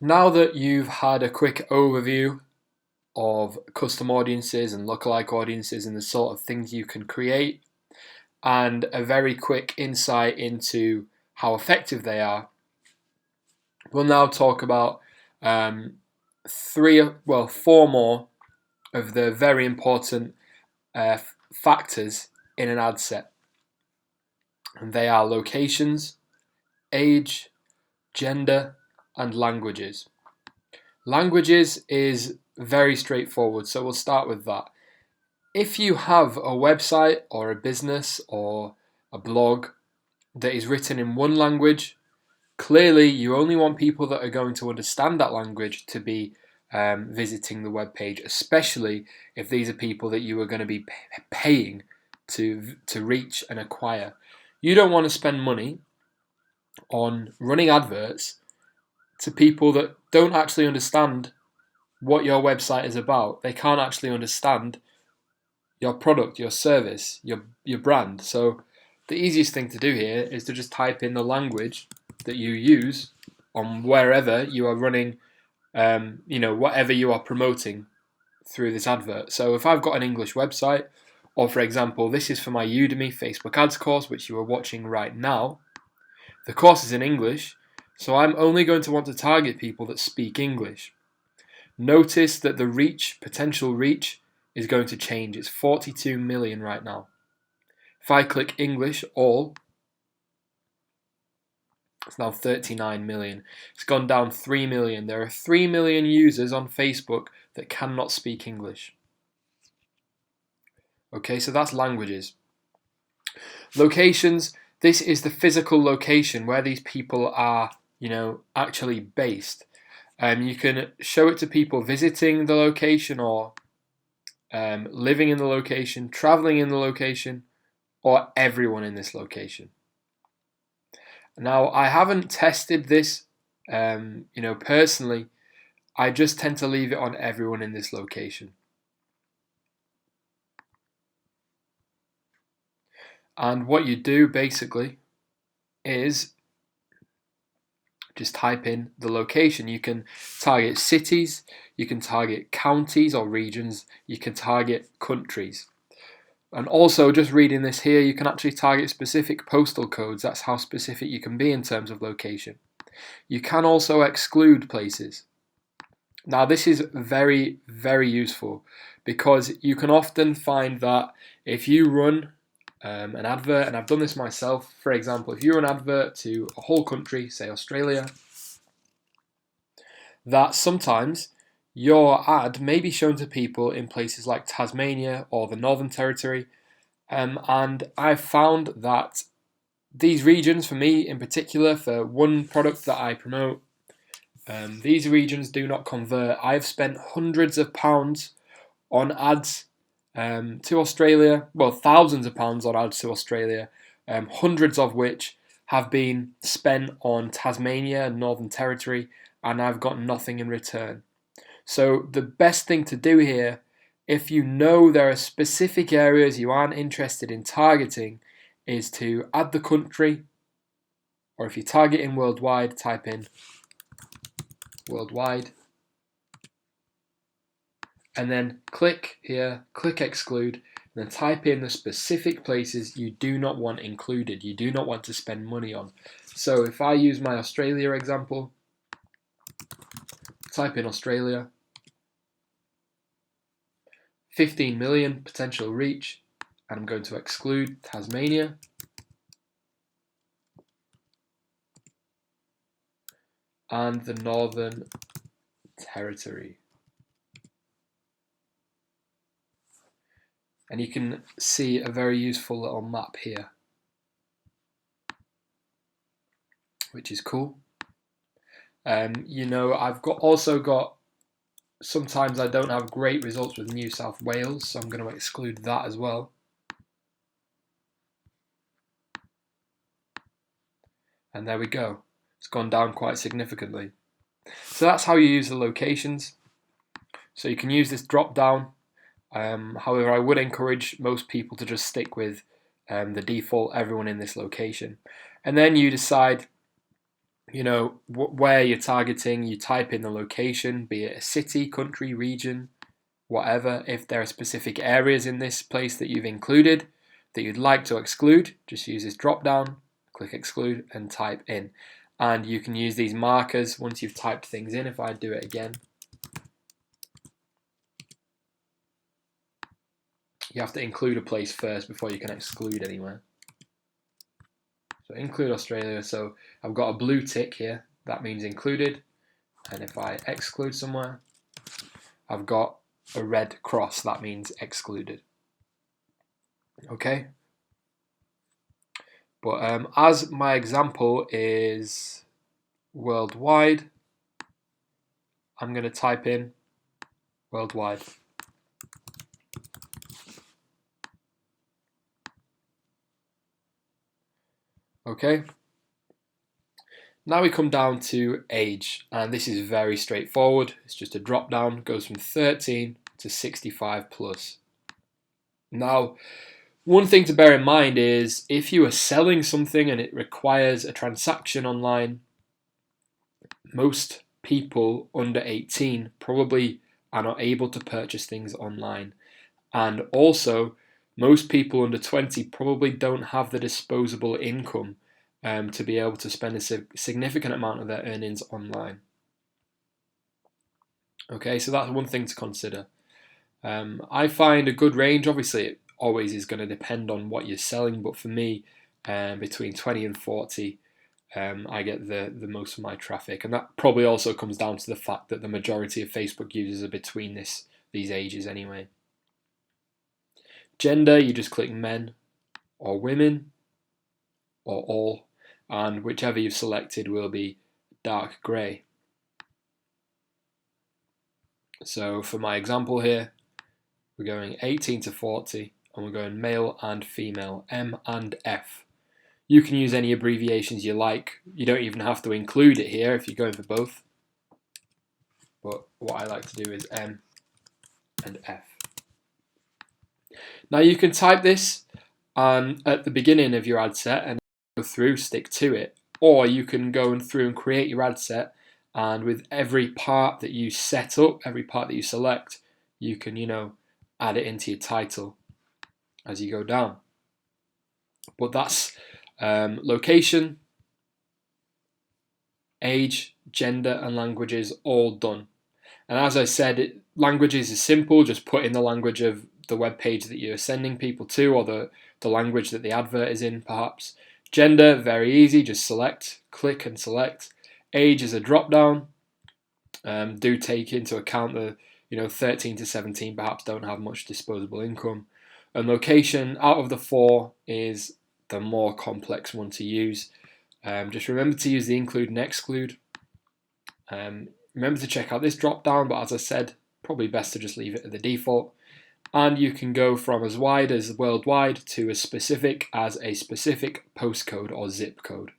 Now that you've had a quick overview of custom audiences and lookalike audiences and the sort of things you can create, and a very quick insight into how effective they are, we'll now talk about four more of the very important factors in an ad set. And they are locations, age, gender, and languages. Languages is very straightforward, so we'll start with that. If you have a website or a business or a blog that is written in one language, clearly you only want people that are going to understand that language to be visiting the web page, especially if these are people that you are going to be paying to reach and acquire. You don't want to spend money on running adverts to people that don't actually understand what your website is about. They can't actually understand your product, your service, your brand. So the easiest thing to do here is to just type in the language that you use on wherever you are running, whatever you are promoting through this advert. So if I've got an English website, or for example, this is for my Udemy Facebook ads course, which you are watching right now. The course is in English, so I'm only going to want to target people that speak English. Notice that the potential reach, is going to change. It's 42 million right now. If I click English all, it's now 39 million. It's gone down 3 million. There are 3 million users on Facebook that cannot speak English. Okay, so that's languages. Locations, this is the physical location where these people are, actually based. You can show it to people visiting the location or living in the location, traveling in the location, or everyone in this location. Now, I haven't tested this, personally. I just tend to leave it on everyone in this location. And what you do basically is just type in the location. You can target cities, you can target counties or regions, you can target countries. And also, just reading this here, you can actually target specific postal codes. That's how specific you can be in terms of location. You can also exclude places. Now, this is very, very useful because you can often find that if you run an advert, and I've done this myself, for example, if you run an advert to a whole country, say Australia, that sometimes your ad may be shown to people in places like Tasmania or the Northern Territory, and I've found that these regions, for me in particular, for one product that I promote, these regions do not convert. I've spent hundreds of pounds on ads to Australia, well, thousands of pounds on ads to Australia, hundreds of which have been spent on Tasmania and Northern Territory, and I've got nothing in return. So the best thing to do here, if you know there are specific areas you aren't interested in targeting, is to add the country, or if you're targeting worldwide, type in worldwide, and then click here, click exclude, and then type in the specific places you do not want included, you do not want to spend money on. So if I use my Australia example, type in Australia, 15 million potential reach, and I'm going to exclude Tasmania. And the Northern Territory. And you can see a very useful little map here, which is cool. I've also got, sometimes I don't have great results with New South Wales, so I'm going to exclude that as well. And there we go. It's gone down quite significantly. So that's how you use the locations. So you can use this drop down. However, I would encourage most people to just stick with the default everyone in this location. And then you decide where you're targeting, you type in the location, be it a city, country, region, whatever. If there are specific areas in this place that you've included that you'd like to exclude, just use this drop down, click exclude and type in. And you can use these markers once you've typed things in. If I do it again, you have to include a place first before you can exclude anywhere. So include Australia. So I've got a blue tick here. That means included. And if I exclude somewhere, I've got a red cross. That means excluded. Okay. But as my example is worldwide, I'm going to type in worldwide. Okay. Now we come down to age, and this is very straightforward. It's just a drop down, goes from 13 to 65 plus. Now, one thing to bear in mind is if you are selling something and it requires a transaction online, most people under 18 probably are not able to purchase things online. And also, most people under 20 probably don't have the disposable income to be able to spend a significant amount of their earnings online. Okay, so that's one thing to consider. I find a good range, obviously it always is going to depend on what you're selling, but for me, between 20 and 40, I get the most of my traffic. And that probably also comes down to the fact that the majority of Facebook users are between these ages anyway. Gender, you just click men or women or all, and whichever you've selected will be dark grey. So for my example here, we're going 18 to 40 and we're going male and female, M and F. You can use any abbreviations you like. You don't even have to include it here if you're going for both. But what I like to do is M and F. Now you can type this at the beginning of your ad set and go through, stick to it. Or you can go through and create your ad set, and with every part that you set up, every part that you select, you can, add it into your title as you go down. But that's location, age, gender, and languages all done. And as I said, languages is simple. Just put in the language of the web page that you're sending people to, or the language that the advert is in, perhaps. Gender, very easy. Just select, click and select. Age is a drop down. Do take into account the 13 to 17 perhaps don't have much disposable income. And location, out of the four, is the more complex one to use. Just remember to use the include and exclude. Remember to check out this drop down, but as I said, probably best to just leave it at the default. And you can go from as wide as worldwide to as specific as a specific postcode or zip code.